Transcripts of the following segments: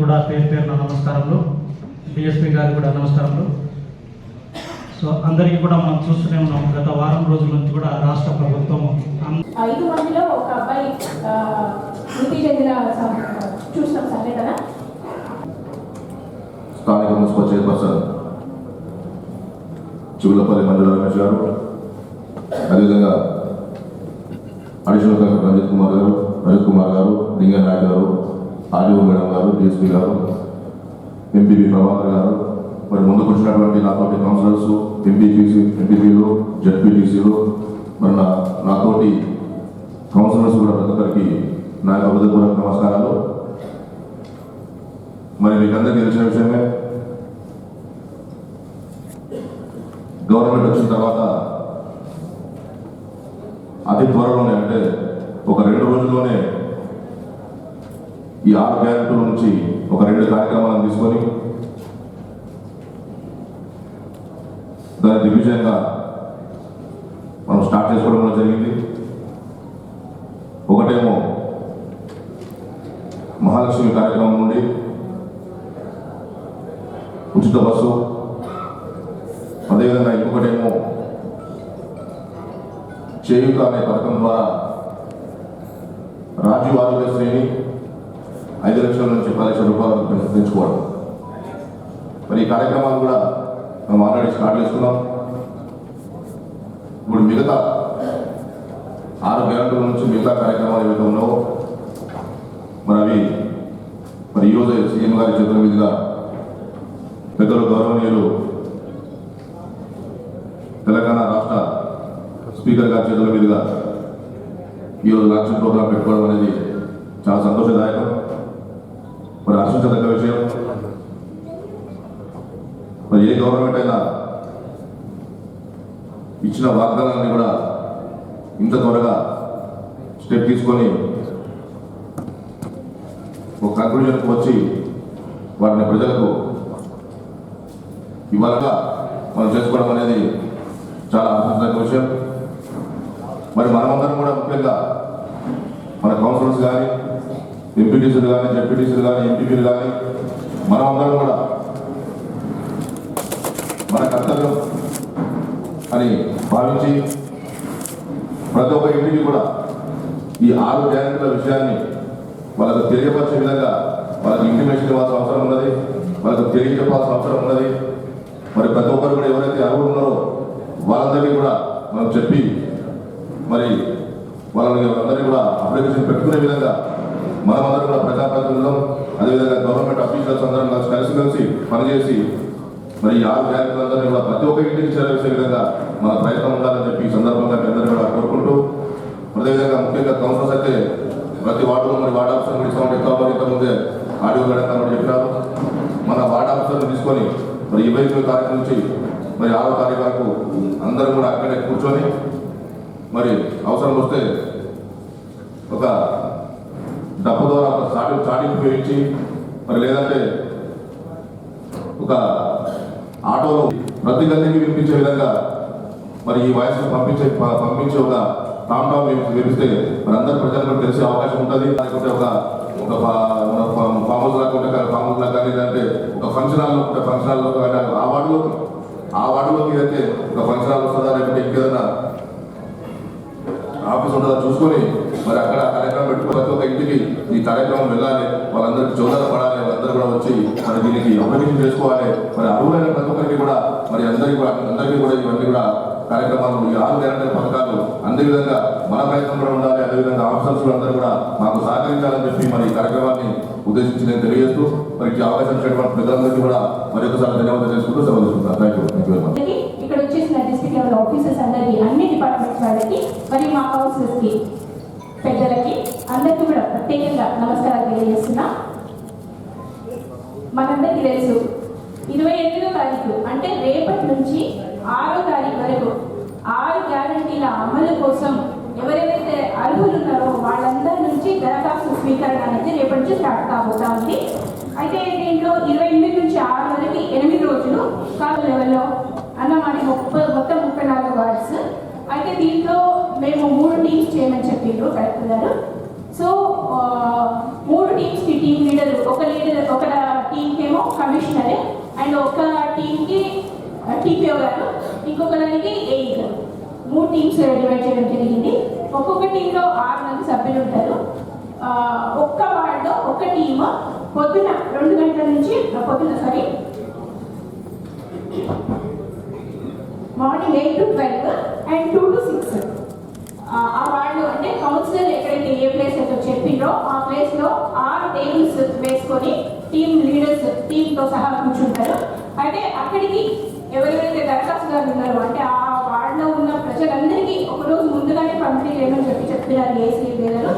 కూడా పేరు పేరున నమస్కారములు. డిఎస్పీ గారికి కూడా నమస్కారములు. సో అందరికీ కూడా మనం చూస్తూనే ఉన్నాం, గత వారం రోజుల నుంచి కూడా రాష్ట్ర ప్రభుత్వం 5 మందిలో ఒక అబ్బాయి మృతి చెందిన చూసినాం సరే కదా. స్థానిక మున్సిపల్ చైర్పర్సన్ చిగులపల్లి మండల రమేష్ గారు, అదేవిధంగా అడిషనల్ కలెక్టర్ రజత్ కుమార్ గారు, లింగన్ నాయక్ గారు, ఆర్డీఓ మేడం గారు, డిఎస్పీ గారు, ఎంపీపీ ప్రభాకర్ గారు, మరి ముందుకు వచ్చినటువంటి నాతోటి కౌన్సిలర్స్, ఎంపీపీలు, జెడ్పీటీసీలు, మరి నాతోటి కౌన్సిలర్స్ కూడా ప్రతి ఒక్కరికి నా యొక్క హృదయపూర్వక నమస్కారాలు. మరి మీకు అందరికీ తెలిసిన విషయమే, గవర్నమెంట్ వచ్చిన తర్వాత అతి త్వరలోనే, అంటే ఒక 2 రోజుల్లోనే ఈ 6 గ్యారెంటీల నుంచి ఒక 2 కార్యక్రమాలను తీసుకొని దాని దిగ్విజయంగా మనం స్టార్ట్ చేసుకోవడం జరిగింది. ఒకటేమో మహాలక్ష్మి కార్యక్రమం నుండి ఉచిత బస్సు, అదేవిధంగా ఇంకొకటేమో చేయూత అనే పథకం ద్వారా రాజీవ్ ఆరోగ్యశ్రీని 5 లక్షల నుంచి 10 లక్షల రూపాయలు పెంచుకోవడం. మరి ఈ కార్యక్రమాలు కూడా మేము ఆల్రెడీ స్టార్ట్ చేసుకున్నాం. ఇప్పుడు మిగతా 6 గ్యారెంటీల నుంచి మిగతా కార్యక్రమాలు ఏవైతే ఉన్నావో మరి అవి ఈరోజు సీఎం గారి చేతుల మీదుగా పెద్దలు గౌరవనీయులు తెలంగాణ రాష్ట్ర స్పీకర్ గారి చేతుల మీదుగా ఈరోజు లాంచింగ్ ప్రోగ్రాం పెట్టుకోవడం అనేది చాలా సంతోషదాయకం, మరి హర్షించదగ్గ విషయం. మరి ఏ గవర్నమెంట్ అయినా ఇచ్చిన వాగ్దానాన్ని కూడా ఇంత త్వరగా స్టెప్ తీసుకొని ఒక కంక్లూజన్కి వచ్చి వాటిని ప్రజలకు ఇవాళగా మనం చేసుకోవడం అనేది చాలా ఆసక్తికరమైన విషయం. మరి మనమందరం కూడా ముఖ్యంగా మన కౌన్సిలర్స్ కానీ, ఎంపీటీసీలు కానీ, జెడ్పీటీసీలు కానీ, ఎంపీపీలు కానీ, మనమందరం కూడా మన కర్తవ్యం అని భావించి ప్రతి ఒక్క ఇంటికి కూడా ఈ 6 గ్యారెంటీల విషయాన్ని వాళ్ళకు తెలియపరిచే విధంగా వాళ్ళకి ఇంటిమేషన్ ఇవ్వాల్సిన అవసరం ఉన్నది, వాళ్ళకు తెలియజెప్పాల్సిన అవసరం ఉన్నది. మరి ప్రతి ఒక్కరు కూడా ఎవరైతే అర్హులు ఉన్నారో వాళ్ళందరికీ కూడా మనం చెప్పి మరి వాళ్ళందరినీ కూడా అప్లికేషన్ పెట్టుకునే విధంగా మనమందరం కూడా ప్రజాప్రతినిధులం, అదేవిధంగా గవర్నమెంట్ అఫీషియల్స్ అందరం కలిసి పనిచేసి మరి ఈ 6 గ్యారెంటీలందరినీ కూడా ప్రతి ఒక్క ఇంటికి చేరవేసే విధంగా మన ప్రయత్నం ఉండాలని చెప్పి ఈ సందర్భంగా మీ అందరూ కూడా కోరుకుంటూ, అదేవిధంగా ముఖ్యంగా కౌన్సిలర్స్ అయితే ప్రతి వార్డులో మరి వార్డు ఆఫీసర్ ఇస్తామంటే ఇంతకుముందే ఆడియో గడంగా చెప్పినారు. మన వార్డు ఆఫీసర్ని తీసుకొని మరి 29వ తారీఖు నుంచి మరి 6వ తారీఖు వరకు అందరూ కూడా అక్కడే కూర్చొని మరి అవసరం వస్తే ఒక డబ్బు ద్వారా ఒక స్టార్టింగ్ ఉపయోగించి మరి లేదంటే ఒక ఆటోలో ప్రతి గదికి వినిపించే విధంగా మరి ఈ వాయిస్ పంపించే ఒక టామ్ వినిపిస్తే మరి అందరు ప్రజలకు తెలిసే అవకాశం ఉంటుంది. లేకపోతే ఒక ఫామ్ హౌస్ లాగా కానీ లేదంటే ఒక ఫంక్షన్ హాల్లో కానీ ఆ వార్డులోకి అయితే ఒక ఫంక్షన్ హాల్ వస్తుందా, లేకపోతే ఇంకేదైనా ఆఫీస్ ఉంటుందా చూసుకొని మరి అక్కడ కార్యక్రమం పెట్టుకుని ప్రతి ఒక్క ఇంటికి ఈ కార్యక్రమం వెళ్ళాలి, వాళ్ళందరికీ చోదన పడాలి, వాళ్ళందరూ కూడా వచ్చి మరి దీనికి అప్లికేషన్ చేసుకోవాలి. మరి అర్హులైన ప్రతి ఒక్కరికి కూడా మరి అందరికీ కూడా ఇవన్నీ కూడా కార్యక్రమాలు, ఈ 6 గ్యారెంటీల పథకాలు అందే విధంగా మన ప్రయత్నం కూడా ఉండాలి. అదేవిధంగా ఆఫీసర్స్ అందరూ కూడా మాకు సహకరించాలని చెప్పి మరి ఈ కార్యక్రమాన్ని ఉద్దేశించి నేను తెలియజేస్తూ మరి అవకాశం ఇచ్చినటువంటి ప్రజలందరికీ కూడా మరి ఒకసారి ధన్యవాదాలు చేసుకుంటూ సెలవు తీసుకుంటాను. Thank you. ఇక్కడ వచ్చేసిన డిస్ట్రిక్ట్ లెవెల్ ఆఫీసర్స్ అందరికీ, అన్ని డిపార్ట్మెంట్స్ వాళ్ళకి, మరి మా కౌన్సిలర్స్కి, పెద్దలకి అందరికీ కూడా ప్రత్యేకంగా నమస్కారాలు తెలియజేస్తున్నా. మనందరికీ తెలుసు 28వ తారీఖు అంటే రేపటి నుంచి 6వ తారీఖు వరకు 6 గ్యారెంటీల అమలు కోసం ఎవరైతే అర్హులు ఉన్నారో వాళ్ళందరి నుంచి దరఖాస్తు స్వీకరణ అనేది రేపటి నుంచి స్టార్ట్ కాబోతా ఉంది. అయితే దీంట్లో 28 నుంచి 6 వరకు 8 రోజులు కాల్ లెవెల్లో అన్నమాట మొత్తం 34 వార్డ్స్. అయితే దీంట్లో మేము 3 టీమ్స్ చేయమని చెప్పిండ్రు కలెక్టర్ గారు. సో 3 టీమ్స్కి టీమ్ లీడర్, ఒక టీంకి ఏమో కమిషనర్ అండ్ ఒక టీంకి టీపీఓ గారు, ఇంకొక దానికి ఏఈ గారు. 3 టీమ్స్ డివైడ్ చేయడం జరిగింది. ఒక్కొక్క టీంలో 6 మంది సభ్యులు ఉంటారు. ఒక్క వార్డులో ఒక టీమ్ పొద్దున 2 గంటల నుంచి మార్నింగ్ 8 to 12 అండ్ 2 to 6. ఆ వార్డులో అంటే కౌన్సిలర్ ఎక్కడైతే ఏ ప్లేస్ అయితే చెప్పిందో ఆ ప్లేస్లో 6 టేబుల్స్ వేసుకొని టీమ్ లీడర్స్ టీంతో సహా కూర్చుంటారు. అయితే అక్కడికి ఎవరెవరైతే దరఖాస్తుదారులు ఉన్నారో అంటే ఆ వార్డులో ఉన్న ప్రజలందరికీ ఒకరోజు ముందుగానే పంపిణీ చేయమని చెప్తున్నారు ఏసీ గారు.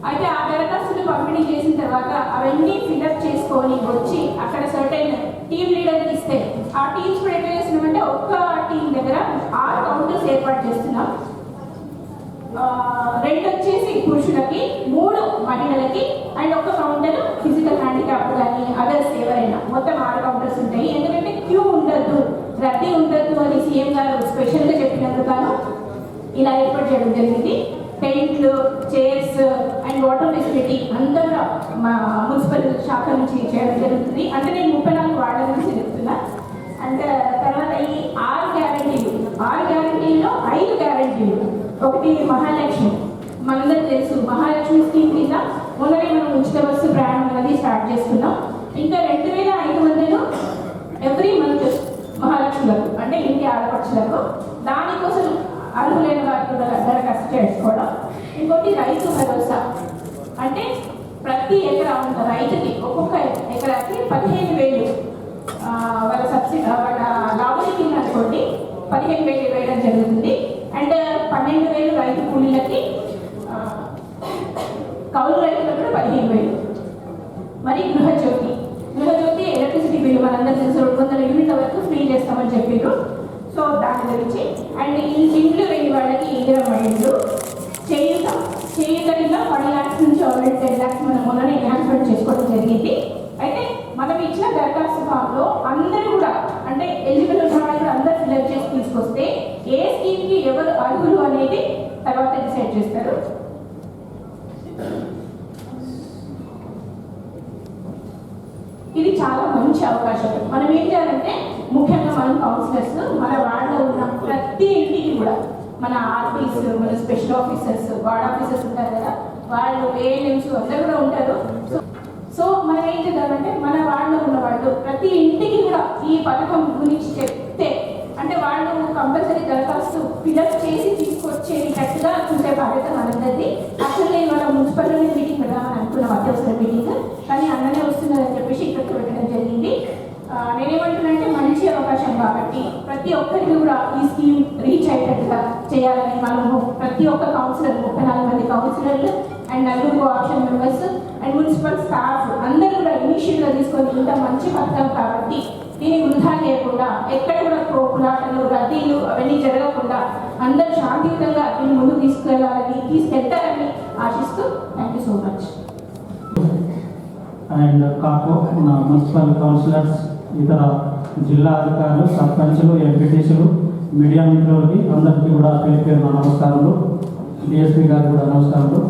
అయితే ఆ దరఖాస్తులు పంపిణీ చేసిన తర్వాత అవన్నీ ఫిల్అప్ చేసుకొని వచ్చి అక్కడ సర్టైన్ టీమ్ లీడర్కి ఇస్తే ఆ టీమ్స్ కూడా ఎట్లా చేస్తున్నామంటే ఒక్క టీం దగ్గర 6 కౌంటర్స్ ఏర్పాటు చేస్తున్నాం. 2 వచ్చేసి పురుషులకి, 3 మహిళలకి అండ్ ఒక కౌంటర్ ఫిజికల్ హ్యాండిక్యాప్ కానీ అదర్స్ ఎవరైనా, మొత్తం 6 కౌంటర్స్ ఉంటాయి. ఎందుకంటే క్యూ ఉండద్దు, రద్దీ ఉండద్దు అని సీఎం గారు స్పెషల్గా చెప్పినందుకు ఇలా ఏర్పాటు చేయడం జరిగింది. టెంట్లు, చైర్స్ అండ్ వాటర్ ఫెసిలిటీ అంతా మా మున్సిపల్ శాఖ నుంచి చేయడం జరుగుతుంది. అంటే నేను 34 వార్డుల నుంచి చెప్తున్నా. అండ్ తర్వాత ఈ 6 గ్యారంటీలు, 6 గ్యారంటీల్లో 5 గ్యారంటీలు. ఒకటి మహాలక్ష్మి, మనందరికీ తెలుసు మహాలక్ష్మి స్కీమ్ కింద మొన్ననే మనం ఉచిత బస్సు ప్రయాణం అనేది స్టార్ట్ చేసుకున్నాం. ఇంకా 2500 ఎవ్రీ మంత్ మహాలక్ష్ములకు అంటే ఇంటి ఆడపడుచులకు, దానికోసం అర్హులైన వారికి దరఖాస్తు చేసుకోవడం. ఇంకోటి రైతు భరోసా, అంటే ప్రతి ఎకరా ఉన్న రైతుకి ఒక్కొక్క ఎకరాకి 15,000 వాళ్ళ సబ్సిడీ వాళ్ళ లాభం కింద అనుకోండి 15,000 వేయడం జరుగుతుంది. అండ్ 12,000 రైతు కూలీలకి, కౌలు రైతులకు కూడా 15,000. మరి గృహజ్యోతి ఎలక్ట్రిసిటీ బిల్లు మనందరూ తెలుసు 200 యూనిట్ల వరకు ఫ్రీ చేస్తామని చెప్పారు. సో దాని గురించి అండ్ ఇంట్లో లేని వాళ్ళకి ఇందిరమ్మ ఇల్లు, చేయుత కింద 1 lakhs నుంచి ఆల్రెడీ 10 lakhs మనం మొన్ననే ఎన్హాన్స్మెంట్ చేసుకోవడం జరిగింది. అయితే మనం ఇచ్చిన దరఖాస్తు ఫామ్లో అందరూ కూడా అంటే ఎలిజిబుల్ ఉన్న వాళ్ళు అందరూ ఫిల్అప్ చేసి తీసుకొస్తే ఏ స్కీమ్కి ఎవరు అర్హులు అనేది తర్వాత డిసైడ్ చేస్తారు. ఇది చాలా మంచి అవకాశం. మనం ఏం చేయాలంటే ముఖ్యంగా మనం కౌన్సిలర్స్ మన వార్డులో ఉన్న ప్రతి ఇంటికి కూడా మన ఆర్పీస్, మన స్పెషల్ ఆఫీసర్స్, వార్డ్ ఆఫీసర్స్ ఉంటారు కదా, వాళ్ళు ఏఎన్ఎంస్ అందరూ కూడా ఉంటారు. సో మనం ఏం చేద్దామంటే మన వార్డులో ఉన్న వాళ్ళు ప్రతి ఇంటికి కూడా ఈ పథకం గురించి చెప్తే అంటే వాళ్ళు కంపల్సరీ దరఖాస్తు ఫిల్అప్ చేసి తీసుకొచ్చేటట్టుగా చూసే బాధ్యత మనందరిది. యాక్చువల్గా ఇవాళ మున్సిపల్లోనే మీటింగ్ పెడదామని అనుకున్నాం, అత్యవసర మీటింగ్, కానీ అన్ననే వస్తున్నారని చెప్పేసి ఇక్కడికి పెట్టడం జరిగింది. నేనేమంటున్నానంటే మంచి అవకాశం కాబట్టి ప్రతి ఒక్కరికి కూడా ఈ స్కీమ్ రీచ్ అయ్యేటట్టుగా చేయాలని మనము ప్రతి ఒక్క కౌన్సిలర్ 34 మంది కౌన్సిలర్లు and 4 cooption members and municipal staff అందరూ కూడా ఇనిషియేటివ్గా తీసుకొని ఇంత మంచి పథకం కాబట్టి దీన్ని వృధా చేయకుండా ఎక్కడ కూడా పోకులాటలు, రద్దీలు అవన్నీ జరగకుండా అందరూ శాంతియుతంగా దీన్ని ముందుకు తీసుకెళ్తారని ఆశిస్తూ thank you so much. And కాకు నా మున్సిపల్ కౌన్సిలర్స్, ఇతర జిల్లా అధికారులు, సర్పంచులు, ఎంపీటీసీలు, మీడియా మిత్రులకి అందరికీ కూడా పేరు పేరున నమస్కారాలు. డిఎస్పీ గారికి కూడా నమస్కారాలు.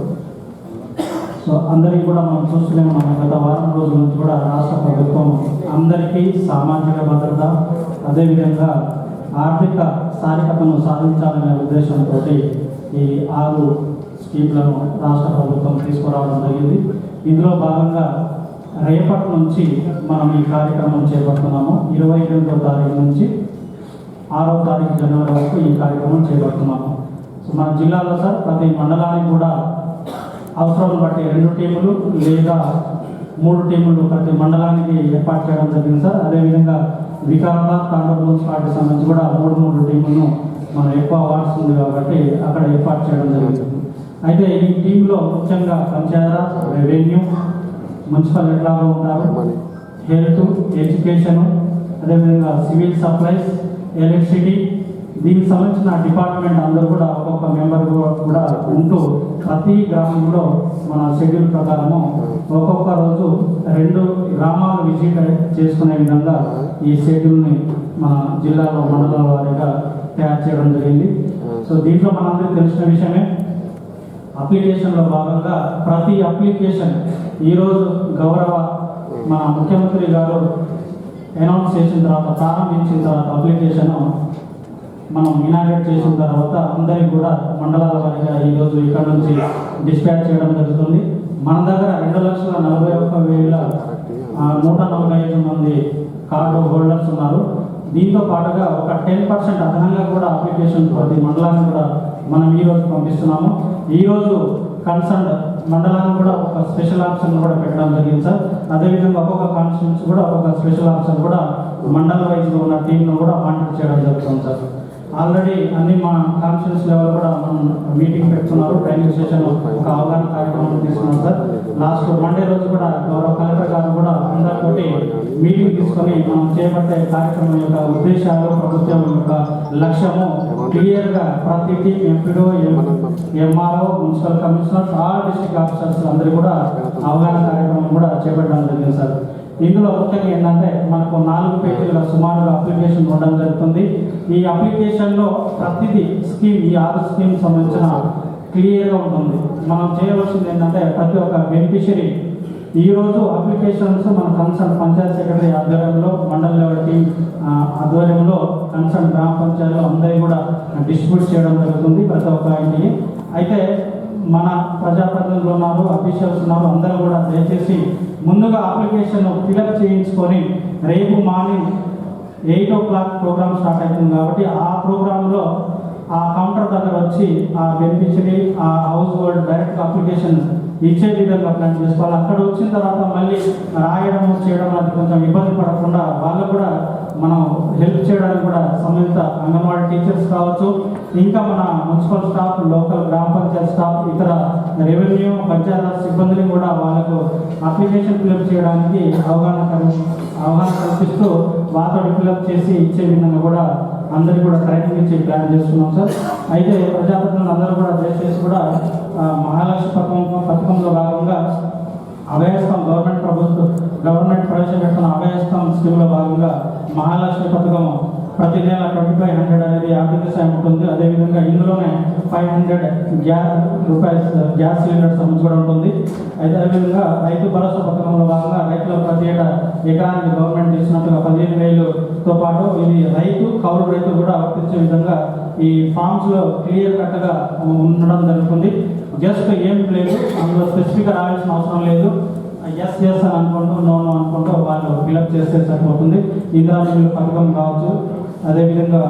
సో అందరికీ కూడా మనం చూస్తూనే ఉన్నాం, గత వారం రోజుల నుంచి కూడా రాష్ట్ర ప్రభుత్వం అందరికీ సామాజిక భద్రత, అదేవిధంగా ఆర్థిక సాధికతను సాధించాలనే ఉద్దేశంతో ఈ 6 స్కీమ్లను రాష్ట్ర ప్రభుత్వం తీసుకురావడం జరిగింది. ఇందులో భాగంగా రేపటి నుంచి మనం ఈ కార్యక్రమం చేపడుతున్నాము. 28వ తారీఖు నుంచి 6వ తారీఖు జనవరి వరకు ఈ కార్యక్రమం చేపడుతున్నాము. సో మన జిల్లాలో సార్ ప్రతి మండలానికి కూడా అవసరం బట్టి 2 టీములు లేదా 3 టీములు ప్రతి మండలానికి ఏర్పాటు చేయడం జరిగింది సార్. అదేవిధంగా వికారాబాద్, తాండూరు మున్సిపాలిటీ సంబంధించి కూడా 3 టీములను మనం ఎక్కువ వార్డ్స్ ఉంది కాబట్టి అక్కడ ఏర్పాటు చేయడం జరుగుతుంది. అయితే ఈ టీంలో ముఖ్యంగా పంచాయతీరాజ్, రెవెన్యూ, మున్సిపల్ ఎట్లాగో ఉంటారు, హెల్త్, ఎడ్యుకేషను, అదేవిధంగా సివిల్ సప్లైస్, ఎలక్ట్రిసిటీ, దీనికి సంబంధించిన డిపార్ట్మెంట్ అందరూ కూడా ఒక్కొక్క మెంబర్ కూడా ఉంటూ ప్రతి గ్రామంలో మన షెడ్యూల్ ప్రకారము ఒక్కొక్క రోజు 2 గ్రామాలు విజిట్ చేసుకునే విధంగా ఈ షెడ్యూల్ని మన జిల్లాలో మండలాల వారీగా తయారు చేయడం జరిగింది. సో దీంట్లో మనందరికీ తెలిసిన విషయమే అప్లికేషన్లో భాగంగా ప్రతి అప్లికేషన్ ఈరోజు గౌరవ మన ముఖ్యమంత్రి గారు అనౌన్స్ చేసిన తర్వాత, ప్రారంభించిన తర్వాత అప్లికేషన్ మనం ఇనాగ్రేట్ చేసిన తర్వాత అందరికీ కూడా మండలాల వారీగా ఈరోజు ఇక్కడ నుంచి డిస్పాచ్ చేయడం జరుగుతుంది. మన దగ్గర 2,41,145 మంది కార్డు హోల్డర్స్ ఉన్నారు. దీంతో పాటుగా ఒక 10% అదనంగా కూడా అప్లికేషన్ ప్రతి మండలాన్ని కూడా మనం ఈరోజు పంపిస్తున్నాము. ఈరోజు కన్సర్న్ మండలాన్ని కూడా ఒక స్పెషల్ ఆప్షన్ కూడా పెట్టడం జరిగింది సార్. అదేవిధంగా ఒక్కొక్క కాన్స్టిట్యూన్స్ కూడా ఒక్కొక్క స్పెషల్ ఆప్షన్ కూడా మండల వైజ్గా ఉన్న టీంను కూడా మానిటర్ చేయడం జరుగుతుంది సార్. ఆల్రెడీ అన్ని మా కాన్ఫరెన్స్ లెవెల్ కూడా మనం మీటింగ్ పెట్టుకున్నారు, ట్రైనింగ్ సెషన్, ఒక అవగాహన కార్యక్రమం తీసుకున్నాం సార్. లాస్ట్ మండే రోజు కూడా గౌరవ కలెక్టర్ గారు కూడా అందరితోటి మీటింగ్ తీసుకొని మనం చేపట్టే కార్యక్రమం యొక్క ఉద్దేశాలు, ప్రభుత్వం యొక్క లక్ష్యము క్లియర్గా ప్రతి team MPDO, MRO, municipal commissioners, all district officers అందరూ కూడా అవగాహన కార్యక్రమం కూడా చేపట్టడం జరిగింది సార్. ఇందులో ముఖ్యంగా ఏంటంటే మనకు 4 పేజీల సుమారుగా అప్లికేషన్ ఉండడం జరుగుతుంది. ఈ అప్లికేషన్లో ప్రతిదీ స్కీమ్, ఈ 6 స్కీమ్ సంబంధించిన క్లియర్గా ఉంటుంది. మనం చేయవలసింది ఏంటంటే ప్రతి ఒక్క బెనిఫిషరీ ఈరోజు అప్లికేషన్స్ మన కన్సర్న్ పంచాయత్ సెక్రటరీ ఆధ్వర్యంలో, మండల లెవెల్ టీం ఆధ్వర్యంలో కన్సర్న్ గ్రామ పంచాయతీలో అందరికీ కూడా డిస్ట్రిబ్యూట్ చేయడం జరుగుతుంది ప్రతి ఒక్క ఇంటికి. అయితే మన ప్రజాప్రతినిధులు ఉన్నారు, అఫీషియల్స్ ఉన్నారు, అందరూ కూడా దయచేసి ముందుగా అప్లికేషన్ ఫిలప్ చేయించుకొని రేపు మార్నింగ్ 8 o'clock ప్రోగ్రామ్ స్టార్ట్ అవుతుంది కాబట్టి ఆ ప్రోగ్రాంలో ఆ కౌంటర్ దగ్గర వచ్చి ఆ బెనిఫిషరీ, ఆ హౌస్ హోల్డ్ డైరెక్ట్ అప్లికేషన్ ఇచ్చే విధంగా ప్లాన్ చేసుకోవాలి. అక్కడ వచ్చిన తర్వాత మళ్ళీ రాయడం చేయడం అది కొంచెం ఇబ్బంది పడకుండా వాళ్ళకు కూడా మనం హెల్ప్ చేయడానికి కూడా సంబంధిత అంగన్వాడీ టీచర్స్ కావచ్చు, ఇంకా మన మున్సిపల్ స్టాఫ్, లోకల్ గ్రామ పంచాయత్ స్టాఫ్, ఇతర రెవెన్యూ పంచాయత్ సిబ్బందిని కూడా వాళ్ళకు అప్లికేషన్ ఫిలప్ చేయడానికి అవగాహన కల్పిస్తూ వాళ్ళతో ఫిలప్ చేసి ఇచ్చే విధంగా కూడా అందరికీ కూడా ట్రైనింగ్ ఇచ్చి ప్లాన్ చేస్తున్నాం సార్. అయితే ప్రజాప్రతినిధులు అందరూ కూడా దయచేసి కూడా మహాలక్ష్మి పథకంలో భాగంగా అభయస్థం గవర్నమెంట్ ప్రవేశపెట్టిన అభయస్థం స్కీమ్లో భాగంగా మహాలక్ష్మి పథకం ప్రతి నెల 2500 అనేది ఆర్థిక సాయం ఉంటుంది. అదేవిధంగా ఇందులోనే 500 గ్యాస్ సిలిండర్ సంబంధించి కూడా ఉంటుంది. అయితే అదేవిధంగా రైతు భరోసా పథకంలో భాగంగా రైతులకు ప్రతి ఏటా ఎకరానికి గవర్నమెంట్ ఇచ్చినట్టుగా 15,000తో పాటు ఇది కౌలు రైతు కూడా వర్తించే విధంగా ఈ ఫామ్స్లో క్లియర్ కట్గా ఉండడం జరుగుతుంది. జస్ట్ ఏం లేదు, అందులో స్పెసిఫిక్గా రాయాల్సిన అవసరం లేదు. ఎస్ అని అనుకుంటూ, నో అనుకుంటూ వాళ్ళు ఫిలప్ చేస్తే సరిపోతుంది. ఇందిరా మిల్లు పథకం కావచ్చు, అదేవిధంగా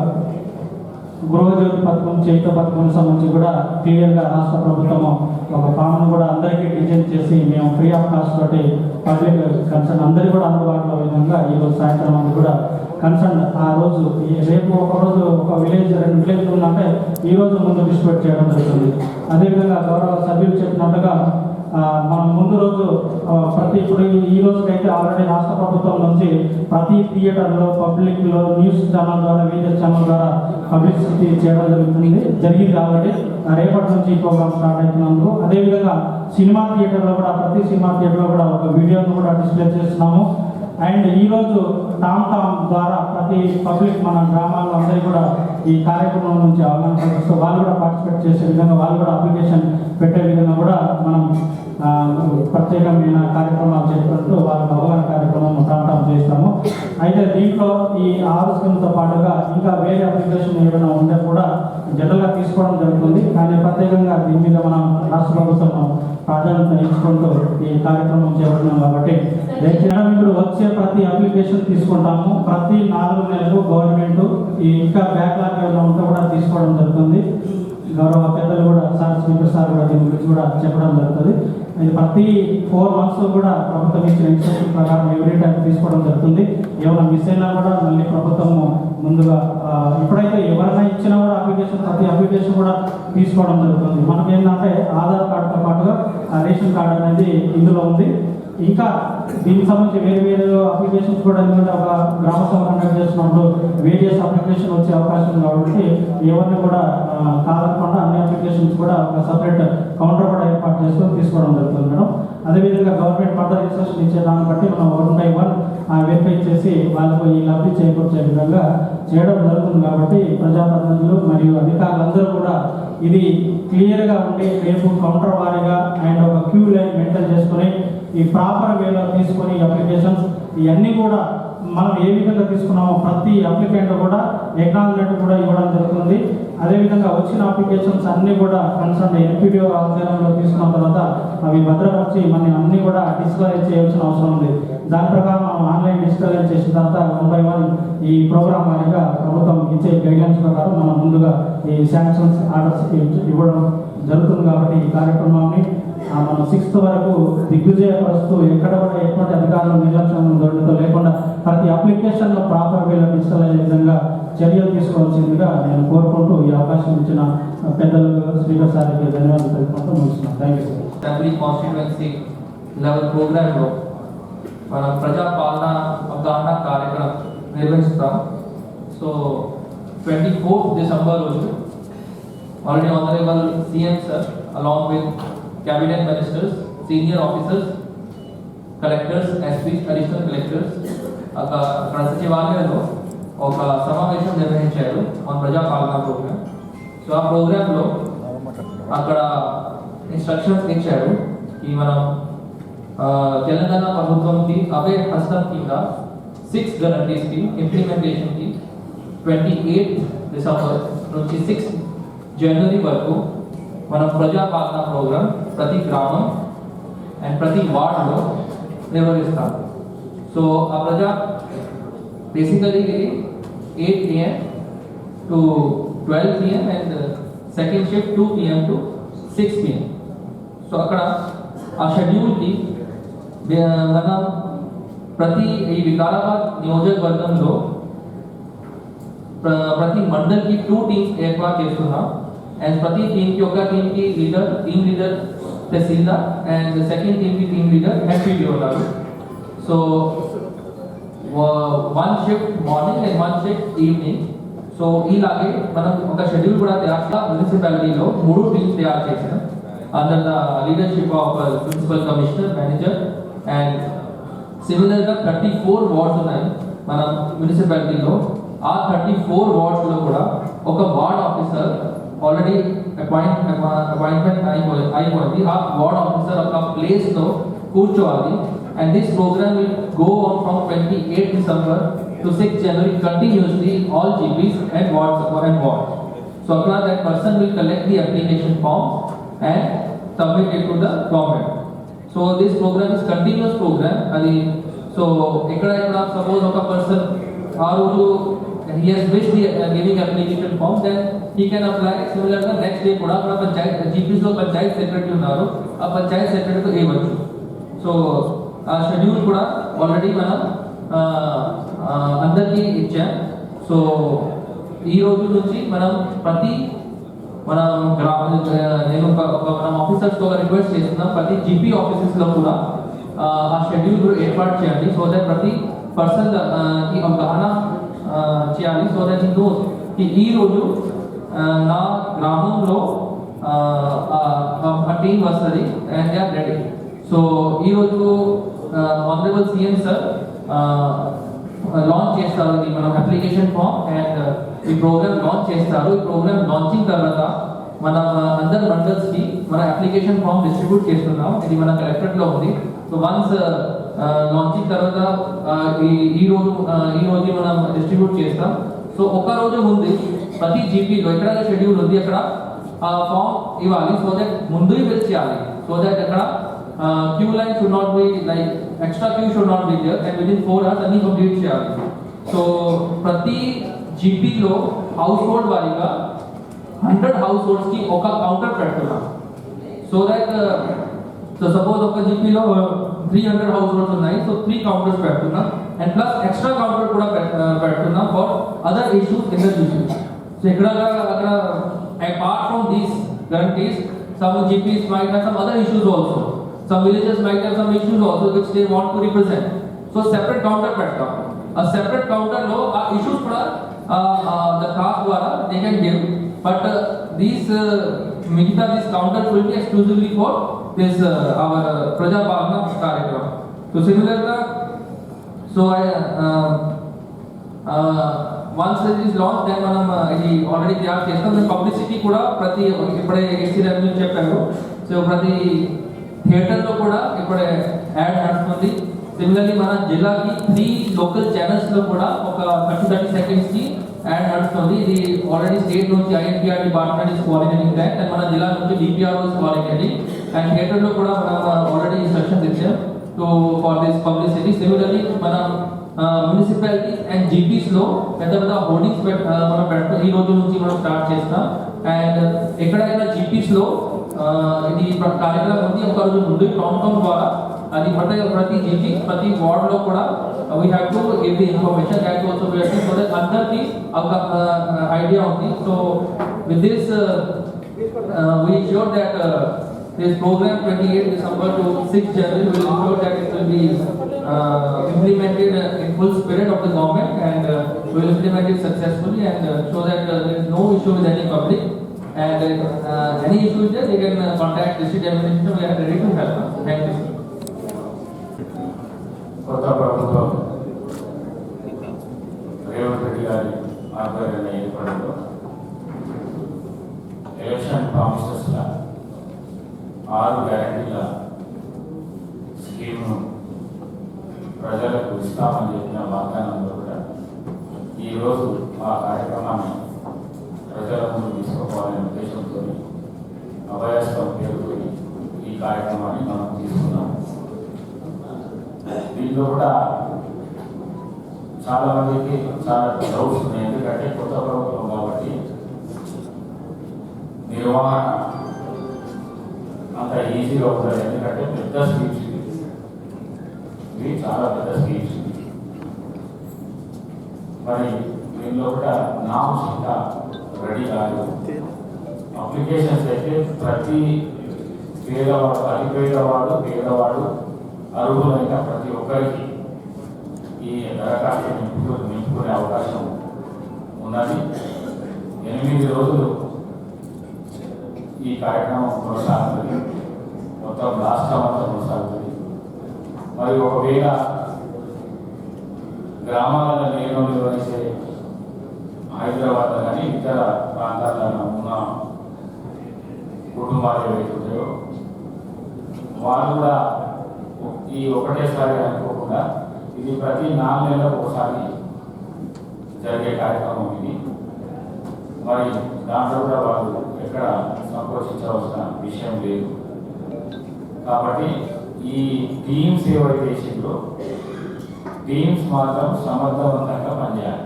గృహజ్యోతి పథకం, చేయుత పథకం సంబంధించి కూడా క్లియర్గా రాష్ట్ర ప్రభుత్వం ఒక ఫామ్ను కూడా అందరికీ డిజైన్ చేసి మేము ఫ్రీ ఆఫ్ కాస్ట్ తోటి పబ్లిక్ కన్సర్న్ అందరికీ కూడా అందుబాటులో విధంగా ఈరోజు సాయంత్రం అది కూడా కన్సర్న్ ఆ రోజు రేపు ఒకరోజు ఒక విలేజ్ 2 విలేజ్లు ఉందంటే ఈరోజు ముందు డిస్ట్రిబ్యూట్ చేయడం జరుగుతుంది. అదేవిధంగా గౌరవ సభ్యులు చెప్పినట్టుగా మనం ముందు రోజు ఇప్పుడు ఈ రోజుకైతే ఆల్రెడీ రాష్ట్ర ప్రభుత్వం నుంచి ప్రతి థియేటర్లో, పబ్లిక్లో, న్యూస్ ఛానల్ ద్వారా, వీడియో ఛానల్ ద్వారా పబ్లిసిటీ చేయడం జరిగింది ఆల్రెడీ. రేపటి నుంచి ఈ ప్రోగ్రామ్ స్టార్ట్ అవుతున్నందుకు అదేవిధంగా సినిమా థియేటర్లో కూడా ప్రతి సినిమా థియేటర్లో కూడా ఒక వీడియోను కూడా డిస్ప్లే చేస్తున్నాము. అండ్ ఈరోజు టామ్ ద్వారా ప్రతి పబ్లిక్ మన గ్రామాల్లో అందరికీ కూడా ఈ కార్యక్రమం నుంచి అవగాహన కల్పిస్తూ వాళ్ళు కూడా పార్టిసిపేట్ చేసే విధంగా, వాళ్ళు కూడా అప్లికేషన్ పెట్టే విధంగా కూడా మనం ప్రత్యేకమైన కార్యక్రమాలు చేపడుతూ వాళ్ళకి అవగాహన కార్యక్రమం టామ్ చేస్తాము. అయితే దీంట్లో ఈ 6 స్కీమ్తో పాటుగా ఇంకా వేరే అప్లికేషన్ ఏమైనా ఉంటే కూడా జనరల్గా తీసుకోవడం జరుగుతుంది. కానీ ప్రత్యేకంగా దీని మీద మనం రాష్ట్ర ప్రభుత్వం ప్రాధాన్యత ఇచ్చుకుంటూ ఈ కార్యక్రమం చేపడుతున్నాం కాబట్టి ఇప్పుడు వచ్చే ప్రతి అప్లికేషన్ తీసుకుంటాము. ప్రతి 4 నెలలు గవర్నమెంట్ ఇంకా బ్యాక్లాగ్ ఏమైనా ఉంటే కూడా తీసుకోవడం జరుగుతుంది. గౌరవ పెద్దలు కూడా స్పీకర్ సార్ కూడా దీని గురించి కూడా చెప్పడం జరుగుతుంది. ఇది ప్రతి 4 months కూడా ప్రభుత్వం ఇచ్చిన ఇన్స్ట్రక్షన్ ప్రకారం ఎవ్రీ టైం తీసుకోవడం జరుగుతుంది. ఏమైనా మిస్ అయినా కూడా మళ్ళీ ప్రభుత్వము ముందుగా ఎప్పుడైతే ఎవరైనా ఇచ్చినా కూడా ప్రతి అప్లికేషన్ కూడా తీసుకోవడం జరుగుతుంది. మనకి ఏంటంటే ఆధార్ కార్డుతో పాటుగా రేషన్ కార్డు అనేది ఇందులో ఉంది. ఇంకా దీనికి సంబంధించి వేరు అప్లికేషన్స్ కూడా ఎందుకంటే ఒక గ్రామ సభ కండక్ట్ చేస్తున్నప్పుడు వేరియస్ అప్లికేషన్ వచ్చే అవకాశం ఉంది కాబట్టి ఎవరిని కూడా కాదనకుండా అన్ని అప్లికేషన్స్ కూడా ఒక సపరేట్ కౌంటర్ కూడా ఏర్పాటు చేసుకొని తీసుకోవడం జరుగుతుంది మేడం. అదేవిధంగా గవర్నమెంట్ ఫర్దర్ ఇన్స్ట్రక్షన్ ఇచ్చే దాన్ని బట్టి మనం 1 by 1 వెరిఫై చేసి వాళ్ళకు ఈ లబ్ధి చేకూర్చే విధంగా చేయడం జరుగుతుంది. కాబట్టి ప్రజాప్రతినిధులు మరియు అధికారులందరూ కూడా ఇది క్లియర్గా ఉండి రేపు కౌంటర్ వారీగా అండ్ ఒక క్యూ లైన్ మెయింటైన్ చేసుకుని ఈ ప్రాపర్ వేలో తీసుకొని అప్లికేషన్స్ ఇవన్నీ కూడా మనం ఏ విధంగా తీసుకున్నామో ప్రతి అప్లికెంట్ కూడా ఎక్నాలజ్మెంట్ కూడా ఇవ్వడం జరుగుతుంది. అదేవిధంగా వచ్చిన అప్లికేషన్స్ అన్నీ కూడా కన్సర్న్ ఎంపీడీఓ ఆధ్వర్యంలో తీసుకున్న తర్వాత అవి భద్రపరిచి మనం అన్నీ కూడా డిజిటలైజ్ చేయాల్సిన అవసరం ఉంది. దాని ప్రకారం మనం ఆన్లైన్ డిజిటలైజ్ చేసిన తర్వాత 1 by 1 ఈ ప్రోగ్రామ్ వారిగా ప్రభుత్వం ఇచ్చే గైడ్లైన్స్ ప్రకారం మనం ముందుగా ఈ శాంక్షన్స్ ఆర్డర్స్ ఇవ్వడం జరుగుతుంది. కాబట్టి ఈ కార్యక్రమాన్ని మనం 6th వరకు దిగ్విజయపరుస్తూ ఎక్కడ కూడా ఎటువంటి అధికారులు నిర్లక్ష్యం దొరకతో లేకుండా ప్రతి అప్లికేషన్లో ప్రాపర్ వేలో డిజిటల్ అయ్యే విధంగా చర్యలు తీసుకోవాల్సిందిగా నేను కోరుకుంటూ ఈ అవకాశం ఇచ్చిన పెద్దలు శ్రీధర్ సార్కి ధన్యవాదాలు తెలుపుకుంటూ ముగిస్తున్నాను. Thank you sir. Assembly constituency level ప్రోగ్రాంలో మన ప్రజాపాలన అవగాహన కార్యక్రమం నిర్వహిస్తాం. సో 24th December రోజు already honourable CM sir along with cabinet ministers, senior officers, collectors, SPs, additional collectors అక్కడ సచివాలయంలో ఒక సమావేశం నిర్వహించారు మన ప్రజాపాలన ప్రోగ్రామ్. సో ఆ ప్రోగ్రాంలో అక్కడ ఇన్స్ట్రక్షన్స్ ఇచ్చారు ఈ మనం తెలంగాణ ప్రభుత్వంకి అవే హస్తం కింద 6 గ్యారంటీస్కి ఇంప్లిమెంటేషన్కి 28th December నుంచి 6th January వరకు మన ప్రజాపాలన ప్రోగ్రామ్ ప్రతి గ్రామం అండ్ ప్రతి వార్డులో నిర్వహిస్తాం. సో ఆ ప్రజా basically 8 AM to 12 PM and second shift 2 PM to 6 PM. So అక్కడ ఆ షెడ్యూల్కి మనం ప్రతి ఈ వికారాబాద్ నియోజకవర్గంలో ప్రతి మండల్కి 2 టీమ్స్ ఏర్పాటు చేస్తున్నాం. అండ్ ప్రతి టీంకి ఒక టీంకి team leader tahsildar and second టీంకి టీమ్ లీడర్ ఎంపీడీ ఉన్నారు. So 1 shift morning and 1 shift evening. So ఇలాగే మనం ఒక షెడ్యూల్ కూడా తయారు మున్సిపాలిటీలో 3 టీమ్స్ తయారు చేసాం under the leadership of principal commissioner manager. And సిమిలర్గా 34 వార్డ్స్ ఉన్నాయి మన మున్సిపాలిటీలో. ఆ 34 వార్డ్స్లో కూడా ఒక వార్డ్ ఆఫీసర్ ఆల్రెడీ అపాయింట్మెంట్ అయిపోయింది. ఆ వార్డ్ ఆఫీసర్ ఒక ప్లేస్లో కూర్చోవాలి. And this programme will go on from 28th December to 6th January continuously in all GPs and wards. So that person will collect the application form and submit it to the government. So this program is continuous program. So ekkada suppose oka person aaroju he has wished the giving application form, then he can apply. Similarly next day kuda apna panchayat GPs lo panchayat secretary unnaru, aa panchayat secretary to ivachu. So aa schedule kuda already manam అందరికీ ఇచ్చాం. So ఈ రోజు నుంచి మనం ప్రతి మన నేను మనం ఆఫీసర్స్తో రిక్వెస్ట్ చేస్తున్నాం ప్రతి జీపీ ఆఫీసెస్లో కూడా ఆ షెడ్యూల్ ఏర్పాటు చేయండి. సో దట్ ప్రతి పర్సన్ కి అవగాహన చేయాలి. సో దట్ ఈ నోస్ ఈ రోజు నా గ్రామంలో ఆ టీం వస్తుంది and they are ready. So ఈరోజు ఆనరబుల్ సీఎం సార్ లాంచ్ చేస్తారు ఇది మనం అప్లికేషన్ ఫామ్ అండ్ ఈ ప్రోగ్రామ్ లాంచ్ చేస్తారు. ఈ ప్రోగ్రామ్ లాంచింగ్ తర్వాత మన అందరు మండల్స్కి మన అప్లికేషన్ ఫామ్ డిస్ట్రిబ్యూట్ చేస్తున్నాం. ఇది మన కలెక్టరేట్లో ఉంది. సో వన్స్ లాంచింగ్ తర్వాత ఈ రోజు మనం డిస్ట్రిబ్యూట్ చేస్తాం. సో ఒక రోజు ముందు ప్రతి జీపీలో ఎక్కడ షెడ్యూల్ ఉంది అక్కడ ఫామ్ ఇవ్వాలి. సో దట్ ముందు బిల్ చేయాలి. సో దట్ అక్కడ queue line should not be like extra queue should not be there and within 4 hours అన్ని కంప్లీట్ చేయాలి. సో ప్రతి జీపీలో హౌస్ హోల్డ్ వారీగా 100 హౌస్ హోల్డ్స్ కి ఒక కౌంటర్ పెడుతున్నాం. సో దట్ సో సపోజ్ ఒక జీపీలో 300 హౌస్ హోల్డ్స్ ఉన్నాయి. సో 3 కౌంటర్స్ పెడుతున్నాం అండ్ ప్లస్ ఎక్స్ట్రా కౌంటర్ కూడా పెడుతున్నాం for other issues in the GP. So ఇక్కడ apart from these guarantees, some GPs might have some other issues also. Some villages might have some issues also which they want to represent. So separate counter పెట్టాం. A separate counter లో ఆ issues కూడా the caste ద్వారా they can give, but these మిగతా these counters will be exclusively for this our ప్రజాపాలన కార్యక్రమం. So similar గా So once it is launched, then మనం ఇది ఆల్రెడీ తయారు చేస్తాం. దాని పబ్లిసిటీ కూడా ప్రతి ఇప్పుడే ఏసీ రెవెన్యూ చెప్పారు. సో ప్రతి థియేటర్లో కూడా ఇప్పుడే యాడ్ నడుస్తుంది. సిమిలర్లీ మన జిల్లాకి 3 లోకల్ ఛానల్స్లో కూడా ఒక 30 సెకండ్స్కి యాడ్ నడుస్తుంది. ఇది ఆల్రెడీ స్టేట్ నుంచి INPR department is coordinating that, and మన జిల్లా నుంచి డిపిఆర్ఓ ఇస్ కోఆర్డినేటింగ్, అండ్ థియేటర్లో కూడా మనం ఆల్రెడీ ఇన్స్ట్రక్షన్స్ ఇచ్చాం to for this publicity. Similarly మనం మున్సిపాలిటీస్ అండ్ జీపీస్లో పెద్ద పెద్ద హోర్డింగ్స్ మనం పెడతాం. ఈ రోజు నుంచి మనం స్టార్ట్ చేస్తాం. అండ్ ఎక్కడైనా జీపీస్లో ఇది కార్యక్రమం ఉంది ఒక రోజు ముందు టౌన్ ద్వారా అది ప్రతి జీపీ ప్రతి వార్డులో కూడా we have to give the information that also we are so that అందరికీ ఒక ఐడియా ఉంది. So with this we ensure that this program 28 December to 6 January will ensure that it will be implemented in full spirit of the government, and we will implement it successfully, and so that there is no issue with any public, and any issue is there they can contact district administration. We are ready to help them. Thank you. కొత్త ప్రభుత్వం రేవంత్ రెడ్డి గారి ఆధ్వర్యంలో ఏర్పడంలో election ప్రామిసెస్ల 6 గ్యారంటీల స్కీమ్ను ప్రజలకు ఇస్తామని చెప్పిన వాగ్దానంలో కూడా ఈరోజు ఆ కార్యక్రమాన్ని ప్రజల ముందు తీసుకోవాలనే ఉద్దేశంతో అభయస్థం పేరుతో ఈ కార్యక్రమాన్ని మనం తీసుకున్నాం. దీంట్లో కూడా చాలా మందికి చాలా డౌట్స్ ఉన్నాయి. ఎందుకంటే కొత్త ప్రభుత్వం కాబట్టి నిర్వహణ అంత ఈజీగా ఉంటుంది. ఎందుకంటే పెద్ద స్కీమ్స్ ఇవి చాలా పెద్ద స్కీమ్స్. మరి దీనిలో కూడా నామ్స్ ఇంకా రెడీ కాదు. అప్లికేషన్స్ అయితే ప్రతి పేదవాడు పేదవాడు అర్హులైన ప్రతి ఒక్కరికి ఈ దరఖాస్తు నింపుకునే అవకాశం ఉన్నది. 8 రోజులు ఈ కార్యక్రమం కొనసాగుతుంది. మొత్తం రాష్ట్రం అంతా కొనసాగుతుంది. మరి ఒకవేళ గ్రామాలలో నేను నిర్వహించే హైదరాబాద్ కానీ ఇతర ప్రాంతాలలో ఉన్న కుటుంబాలు ఏవైతే ఉన్నాయో వాళ్ళు కూడా ఈ ఒకటేసారి అనుకోకుండా ఇది ప్రతి 4 నెలలకు ఒకసారి జరిగే కార్యక్రమం ఇది. మరి దాంట్లో కూడా వాళ్ళు ఎక్కడ సంకోచించవలసిన విషయం లేదు. కాబట్టి ఈ టీమ్స్ ఏవైతే చేసిందో టీమ్స్ మాత్రం సమర్థవంతంగా పనిచేయాలి.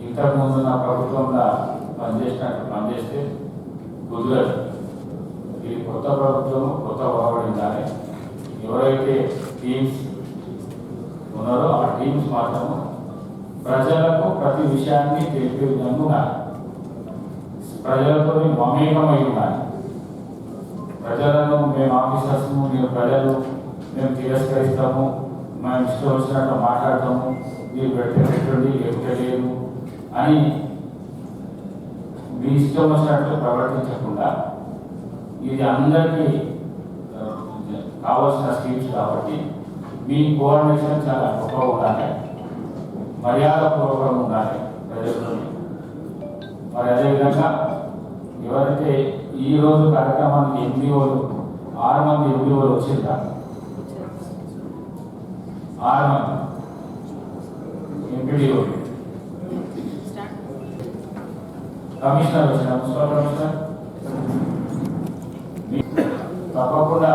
ఇంతకుముందు నా ప్రభుత్వంలో పనిచేసినట్టు పనిచేస్తే కుదరదు. ఇది కొత్త ప్రభుత్వం కొత్త బాగుండాలి. ఎవరైతే టీమ్స్ ఉన్నారో ఆ టీమ్స్ మాత్రము ప్రజలకు ప్రతి విషయాన్ని తెలిపే విధంగా ఉండాలి. ప్రజలతో మమేకమై ఉండాలి. ప్రజలను మేము ఆఫీసర్స్ము మేము తిరస్కరిస్తాము, మేము ఇష్టం వచ్చినట్టు మాట్లాడతాము, మీరు పెడితే పెట్టండి లేకపోతే లేదు అని మీ ఇష్టం వచ్చినట్టు ప్రవర్తించకుండా ఇది అందరికీ కావాల్సిన స్కీమ్స్ కాబట్టి మీ కోఆర్డినేషన్ చాలా గొప్పగా ఉండాలి, మర్యాదపూర్వకంగా ఉండాలి ప్రజలతో. మరి అదేవిధంగా ఎవరైతే ఈరోజు కార్యక్రమానికి 6 మంది ఎంపీఓలు వచ్చిందా? 6 మంది ఎంపీడీఓలు, కమిషనర్ వచ్చిన మున్సిపల్ కమిషనర్. తప్పకుండా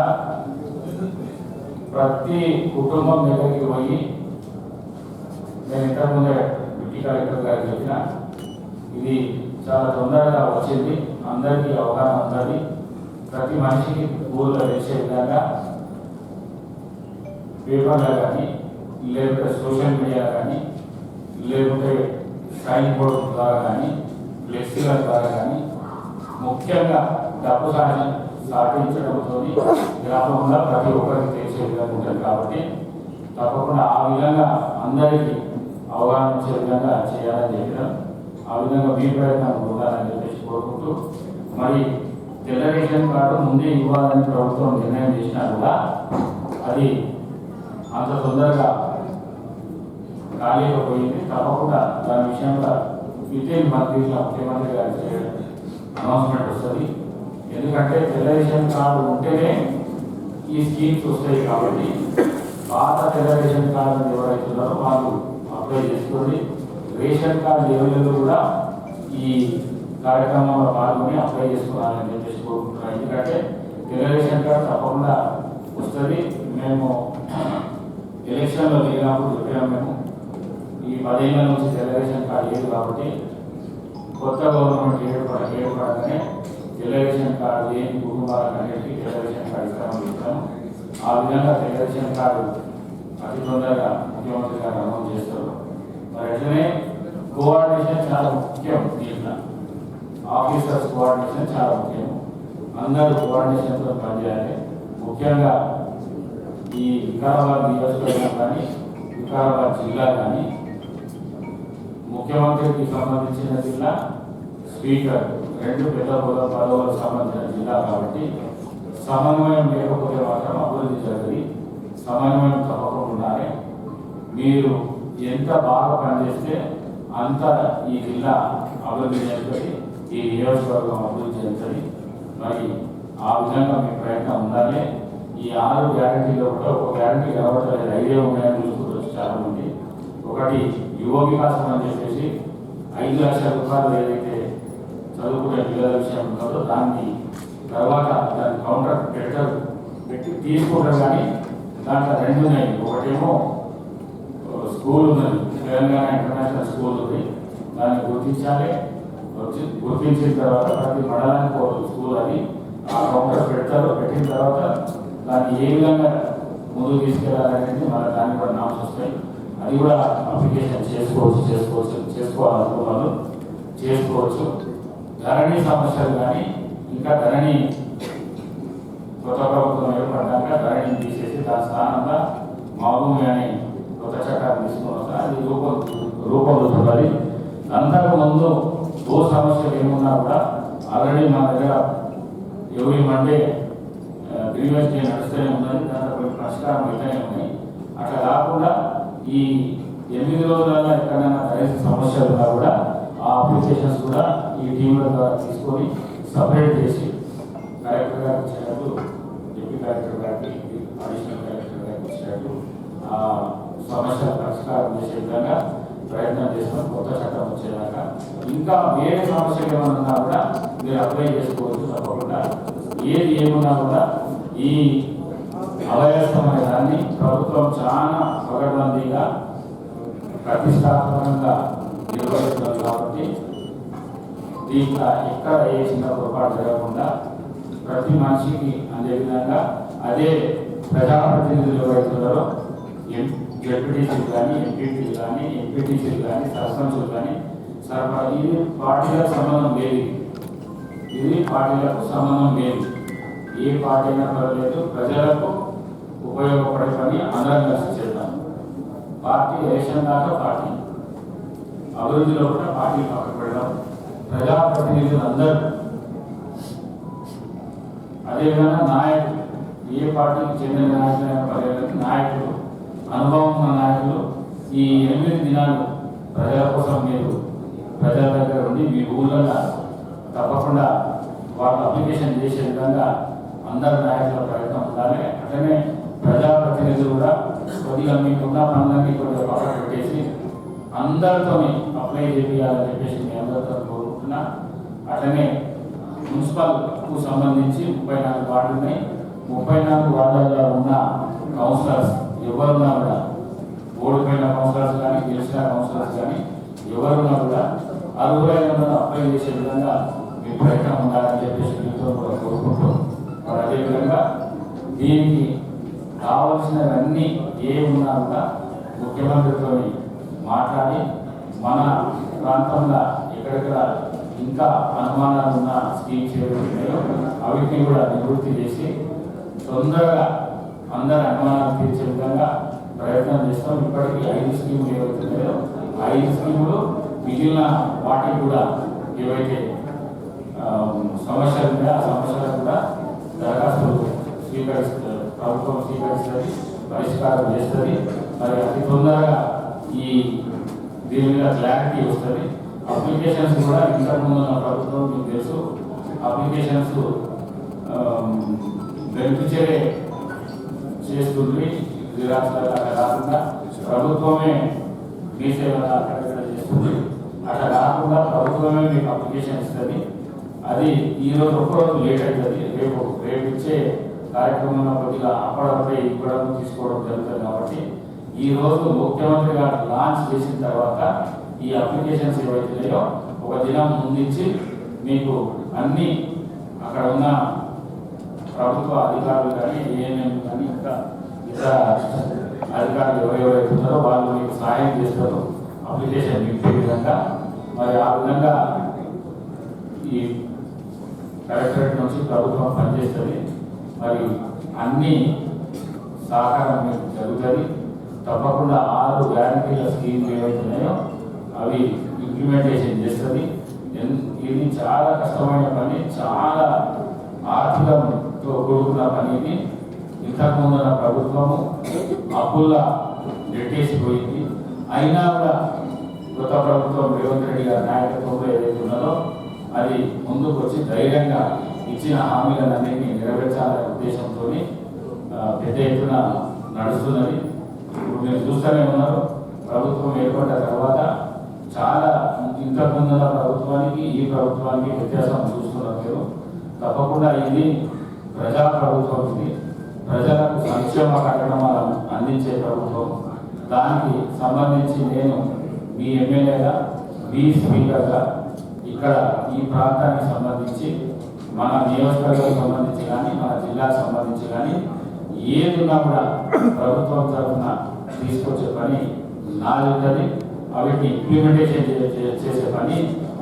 ప్రతి కుటుంబం దగ్గరికి పోయి నేను ఇంతకుముందే డిప్యూటీ కలెక్టర్ గారికి చెప్పిన ఇది చాలా తొందరగా వచ్చింది, అందరికీ అవగాహన ఉన్నది. ప్రతి మనిషికి ఊళ్ళో వేసే విధంగా పేపర్లో కానీ లేకపోతే సోషల్ మీడియా కానీ లేకపోతే సైన్ బోర్డు ద్వారా కానీ ఫ్లెక్సీల ద్వారా కానీ ముఖ్యంగా డబ్బు సాధించడంతో గ్రామంలో ప్రతి ఒక్కరికి తెలిసే విధంగా ఉంటుంది. కాబట్టి తప్పకుండా ఆ విధంగా అందరికీ అవగాహన వచ్చే విధంగా చేయాలని చెప్పినాం. ఆ విధంగా మీ ప్రయత్నం ఉండాలని చెప్పేసి కోరుకుంటూ, మరి తెల్ల రేషన్ కార్డు ముందే ఇవ్వాలని ప్రభుత్వం నిర్ణయం చేసినా కూడా అది అంత తొందరగా ఖాళీగా పోయింది. తప్పకుండా దాని విషయంలో వితిన్ మంత్రిలో ముఖ్యమంత్రి గారి అనౌన్స్మెంట్ వస్తుంది. ఎందుకంటే తెల్ల రేషన్ కార్డు ఉంటేనే ఈ స్కీమ్స్ వస్తాయి కాబట్టి పాత తెల్ల రేషన్ కార్డు ఎవరైతే ఉన్నారో వాళ్ళు అప్లై చేసుకోండి. రేషన్ కార్డు ఎవరిలో కూడా ఈ కార్యక్రమంలో పాల్గొని అప్లై చేసుకోవాలని చెప్పేసి కోరుకుంటున్నాం. ఎందుకంటే తెల్ల రేషన్ కార్డు తప్పకుండా వస్తుంది. మేము ఎలక్షన్లో లేనప్పుడు చెప్పాము, మేము ఈ 10 ఏళ్ళ నుంచి తెల్ల రేషన్ కార్డు లేదు కాబట్టి కొత్త గవర్నమెంట్ ఏర్పడగానే తెల్ల రేషన్ కార్డు లేని కుటుంబాలకు అన్నిటికీ తెల్ల రేషన్ కార్డు ఇస్తామని చెప్తాము. ఆ విధంగా తెల్ల రేషన్ కార్డు అతి తొందరగా ముఖ్యమంత్రి గారు అనౌన్స్ చేస్తారు. మరి అట్లనే కోఆర్డినేషన్ చాలా ముఖ్యం. దీంట్లో ఆఫీసర్స్ కోఆర్డినేషన్ చాలా ముఖ్యం. అందరూ కోఆర్డినేషన్తో పనిచేయాలి. ముఖ్యంగా ఈ వికారాబాద్ నియోజకవర్గం కానీ వికారాబాద్ జిల్లా కానీ ముఖ్యమంత్రికి సంబంధించిన జిల్లా, స్పీకర్ 2 పెద్ద పదవులకు సంబంధించిన జిల్లా కాబట్టి సమన్వయం లేకపోతే మాత్రం అభివృద్ధి జరగదు. సమన్వయం తప్పకుండా ఉండాలి. మీరు ఎంత బాగా పనిచేస్తే అంత ఈ జిల్లా అభివృద్ధి చెందుతుంది, ఈ నియోజకవర్గం అభివృద్ధి చెందుతుంది. మరి ఆ విధంగా మీ ప్రయత్నం ఉండాలి. ఈ 6 గ్యారంటీలో కూడా ఒక గ్యారంటీ రావట్లేదు, 5 ఉన్నాయని చూసుకుంటూ చాలా మంది. ఒకటి యువ వికాసం అని చెప్పేసి 5 లక్షల రూపాయలు ఏదైతే చదువుకునే పిల్లల విషయం ఉన్నదో దాన్ని తర్వాత దాని కౌంటర్ పెట్టి తీసుకుంటారు. కానీ దాంట్లో 2 ఉన్నాయి. ఒకటేమో స్కూల్ ఉన్నది, తెలంగాణ ఇంటర్నేషనల్ స్కూల్ ఉంది, దాన్ని గుర్తించాలి. గుర్తించిన తర్వాత ప్రతి మండలానికి ఒక స్కూల్ అని ఆ కౌంటర్ పెడతారు. పెట్టిన తర్వాత దాన్ని ఏ విధంగా ముందుకు తీసుకెళ్ళాలనేది మన దాన్ని కూడా నామ్స్ వస్తాయి. అది కూడా అప్లికేషన్ చేసుకోవాలనుకున్న వాళ్ళు చేసుకోవచ్చు. ధరణి సమస్యలు కానీ ఇంకా ధరణి కొత్త ప్రభుత్వం ఏర్పడ్డాక ధరణిని తీసేసి దాని స్థానంగా మాభూమి అనే కొత్త చట్టాన్ని తీసుకున్న అది రూపొందుతున్నది. అంతకు ముందు భూ సమస్యలు ఏమున్నా కూడా ఆల్రెడీ మా దగ్గర ఎవరి మండే గ్రీవెన్స్ డే నడుస్తూనే ఉన్నది. దాంట్లో కొన్ని పరిష్కారం అయితేనే ఉన్నాయి. అట్లా కాకుండా ఈ 8 రోజులలో ఎక్కడైనా కనీస సమస్యలు ఉన్నా కూడా ఆ అప్లికేషన్స్ కూడా ఈ టీంల ద్వారా తీసుకొని సపరేట్ చేసి కలెక్టర్ గారికి ఇచ్చేటట్టు, డిప్యూటీ కలెక్టర్ గారికి, అడిషనల్ కలెక్టర్ గారికి ఇచ్చేటట్టు ఆ సమస్యల పరిష్కారం చేసే విధంగా ప్రయత్నం చేస్తాం. కొత్త చట్టం వచ్చేదాకా ఇంకా వేరే సమస్యలు ఏమైనా ఉన్నా కూడా మీరు అప్లై చేసుకోవచ్చు. తప్పకుండా ఏది ఏమున్నా కూడా ఈ అభయస్థమైన దాన్ని ప్రభుత్వం చాలా పగడ్బందీగా ప్రతిష్టాత్మకంగా నిర్వహిస్తున్నారు కాబట్టి దీంట్లో ఎక్కడ ఏ చిన్న పొరపాటు జరగకుండా ప్రతి మనిషికి అందే విధంగా అదే ప్రజాప్రతినిధులు ఎవరైతున్నారో జెడ్పీటీసీలు కానీ, ఎంపీటీలు కానీ, ఎంపీటీసీలు కానీ, సర్పంచులు కానీ ఇది పార్టీలకు సంబంధం లేదు. ఇది పార్టీలకు సంబంధం లేదు. ఏ పార్టీ అయినా పర్వాలేదు, ప్రజలకు ఉపయోగపడే పని అందరం కలిసి చేద్దాం. పార్టీ ఎలక్షన్ దాకా పార్టీ, అభివృద్ధిలో కూడా పార్టీ పక్కన పెడదాం. ప్రజాప్రతినిధులు అందరూ అదేవిధంగా నాయకులు, ఏ పార్టీకి చెందిన నాయకులైనా పర్వాలేదు, నాయకులు, అనుభవం ఉన్న నాయకులు ఈ 8 దినాలు ప్రజల కోసం మీరు ప్రజల దగ్గర ఉండి మీ ఊళ్ళలో తప్పకుండా వాళ్ళు అప్లికేషన్ చేసే విధంగా అందరు నాయకుల ప్రయత్నం ఉండాలి. అట్లనే ప్రజాప్రతినిధులు కూడా కొద్దిగా మీకున్న పనులన్నీ కొద్దిగా పక్కన పెట్టేసి అందరితో అప్లై చేయాలని చెప్పేసి మీ అందరితో కోరుకుంటున్నా. అట్లనే మున్సిపల్కు సంబంధించి 34 వార్డులు ఉన్నాయి. 34 వార్డులలో ఉన్న కౌన్సిలర్స్ ఎవరున్నా కూడా, ఓడిపోయిన కౌన్సిలర్స్ కానీ, గెలిచిన కౌన్సిలర్స్ కానీ ఎవరున్నా కూడా అర్హులైన అప్లై చేసే విధంగా మీ ప్రయత్నం ఉండాలని చెప్పేసి మీతో కూడా కోరుకుంటూ, మరి అదేవిధంగా దీనికి కావాల్సినవన్నీ ఏమున్నా కూడా ముఖ్యమంత్రితో మాట్లాడి మన ప్రాంతంలో ఎక్కడెక్కడ ఇంకా అనుమానాలు ఉన్న స్కీమ్స్ ఏవైతున్నాయో అవిటిని కూడా నివృత్తి చేసి తొందరగా అందరి అనుమానాలు తీర్చే విధంగా ప్రయత్నం చేస్తాం. ఇప్పటికీ 5 స్కీములు ఏవైతున్నాయో 5 స్కీములు మిగిలిన వాటికి కూడా ఏవైతే సమస్యలు ఉన్నాయో ఆ సమస్యలకు కూడా దరఖాస్తులు ప్రభుత్వం స్వీకరిస్తుంది, పరిష్కారం చేస్తుంది. మరి అతి తొందరగా ఈ దీని మీద క్లారిటీ వస్తుంది. అప్లికేషన్స్ కూడా ఇంతకుముందు ఉన్న ప్రభుత్వం మీకు తెలుసు అప్లికేషన్స్ బెనిఫిషియరీ చేస్తుంది. జిరాక్స్ కాకుండా ప్రభుత్వమే మీ సేవ అక్కడ చేస్తుంది. అట్లా కాకుండా ప్రభుత్వమే మీకు అప్లికేషన్ ఇస్తుంది. అది ఈరోజు ఒక్కరోజు లేట్ అవుతుంది. రేపు ఇచ్చే కార్యక్రమంలో కొద్దిగా అప్పటికప్పుడే ఇవ్వడం తీసుకోవడం జరుగుతుంది. కాబట్టి ఈరోజు ముఖ్యమంత్రి గారు లాంచ్ చేసిన తర్వాత ఈ అప్లికేషన్స్ ఏవైతున్నాయో ఒక దినం ముందుంచి మీకు అన్ని అక్కడ ఉన్న ప్రభుత్వ అధికారులు కానీ ఏఎన్ఎం కానీ ఇంకా ఇతర అధికారులు ఎవరెవరైతే ఉన్నారో వాళ్ళు మీకు సహాయం చేస్తారు అప్లికేషన్ నింపే విధంగా. మరి ఆ విధంగా ఈ కలెక్టరేట్ నుంచి ప్రభుత్వం పనిచేస్తుంది. మరి అన్ని సహకారం మీకు జరుగుతుంది. తప్పకుండా 6 గ్యారంటీల స్కీమ్లు ఏవైతున్నాయో అవి ఇంప్లిమెంటేషన్ చేస్తుంది. ఇది చాలా కష్టమైన పని, చాలా ఆర్థికంతో కూడుకున్న పని. ఇది ఇంతకుముందు ప్రభుత్వము అప్పుల్లా నెట్టేసిపోయింది. అయినా కూడా కొత్త ప్రభుత్వం రేవంత్ రెడ్డి గారి నాయకత్వంలో ఏదైతే ఉన్నదో అది ముందుకు వచ్చి ధైర్యంగా ఇచ్చిన హామీలన్నింటినీ నెరవేర్చాలనే ఉద్దేశంతో పెద్ద ఎత్తున నడుస్తున్నది. ఇప్పుడు మీరు చూస్తూనే ఉన్నారు. ప్రభుత్వం ఏర్పడ్డ తర్వాత చాలా ఇంతకుముందున్న ప్రభుత్వానికి ఈ ప్రభుత్వానికి వ్యత్యాసం చూస్తున్నారు మీరు. తప్పకుండా ఇది ప్రజా ప్రభుత్వం. ఇది ప్రజలకు సంక్షేమ కార్యక్రమాలను అందించే ప్రభుత్వం. దానికి సంబంధించి నేను మీ ఎమ్మెల్యేగా మీ స్పీకర్గా ఇక్కడ ఈ ప్రాంతానికి సంబంధించి మన నియోజకవర్గానికి సంబంధించి కానీ మన జిల్లాకు సంబంధించి కానీ ఏది ఉన్నా కూడా ప్రభుత్వం తరఫున తీసుకొచ్చే పని నాది ఉంటుంది. వాటిని ఇంప్లిమెంటేషన్ చేసే పని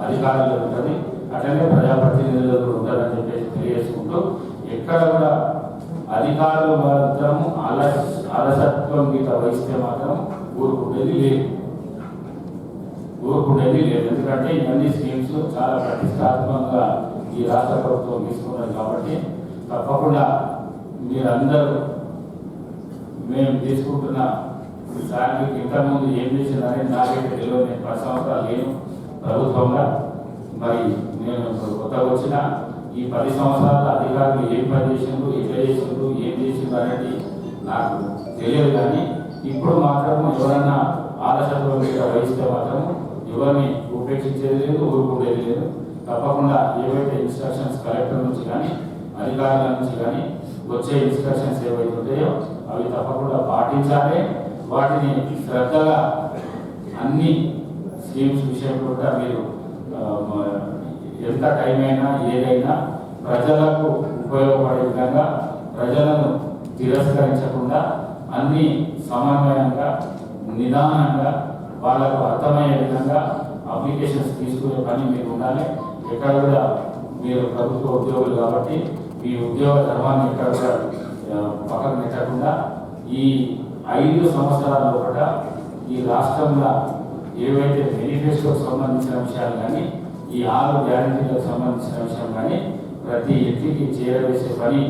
అధికారులు ఉంటుంది. అట్లనే ప్రజాప్రతినిధులు ఉంటారని చెప్పేసి తెలియజేసుకుంటూ ఎక్కడ కూడా అధికారులు మాత్రం అలసత్వం గీత వహిస్తే మాత్రం ఊరుకునేది లేదు. ఎందుకంటే ఇవన్నీ స్కీమ్స్ చాలా ప్రతిష్టాత్మకంగా ఈ రాష్ట్ర ప్రభుత్వం తీసుకున్నది. కాబట్టి తప్పకుండా మీరందరూ మేము తీసుకుంటున్న శాలరీకి ఇంతకుముందు ఏం చేసిందని నాకైతే తెలియదు. నేను 10 సంవత్సరాలు లేను ప్రభుత్వంగా. మరి నేను కొత్తగా వచ్చిన ఈ 10 సంవత్సరాల అధికారులు ఏం పని చేసిండ్రు, ఎట్లా చేసిండ్రు, ఏం చేసిండ్రు అనేది నాకు తెలియదు. కానీ ఇప్పుడు మాత్రం ఎవరన్నా ఆలస్యంలో వహిస్తే మాత్రం ఎవరిని ఉపేక్షించేది లేదు, ఊరుకునేది లేదు. తప్పకుండా ఏవైతే ఇన్స్ట్రక్షన్స్ కలెక్టర్ నుంచి కానీ అధికారుల నుంచి కానీ వచ్చే ఇన్స్ట్రక్షన్స్ ఏవైతే ఉంటాయో అవి తప్పకుండా పాటించాలి. వాటిని శ్రద్ధగా అన్ని స్కీమ్స్ విషయంలో కూడా మీరు ఎంత టైం అయినా ఏదైనా ప్రజలకు ఉపయోగపడే విధంగా ప్రజలను తిరస్కరించకుండా అన్ని సమన్వయంగా నిదానంగా వాళ్ళకు అర్థమయ్యే విధంగా అప్లికేషన్స్ తీసుకునే పని మీరు ఉండాలి. ఎక్కడ కూడా మీరు ప్రభుత్వ ఉద్యోగులు కాబట్టి మీ ఉద్యోగ ధర్మాన్ని ఎక్కడ కూడా పక్కన పెట్టకుండా ఈ 5 సంవత్సరాల లోపల ఈ రాష్ట్రంలో ఏవైతే మేనిఫెస్టోకి సంబంధించిన విషయాలు కానీ ఈ 6 గ్యారంటీలకు సంబంధించిన విషయం కానీ ప్రతి ఇంటికి చేరవేసే పని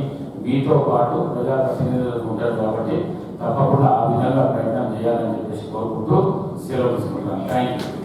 మీతో పాటు ప్రజాప్రతినిధులు ఉంటారు. కాబట్టి తప్పకుండా ఆ విధంగా ప్రయత్నం చేయాలని చెప్పేసి కోరుకుంటూ సెలవు తీసుకుంటాను. Thank you.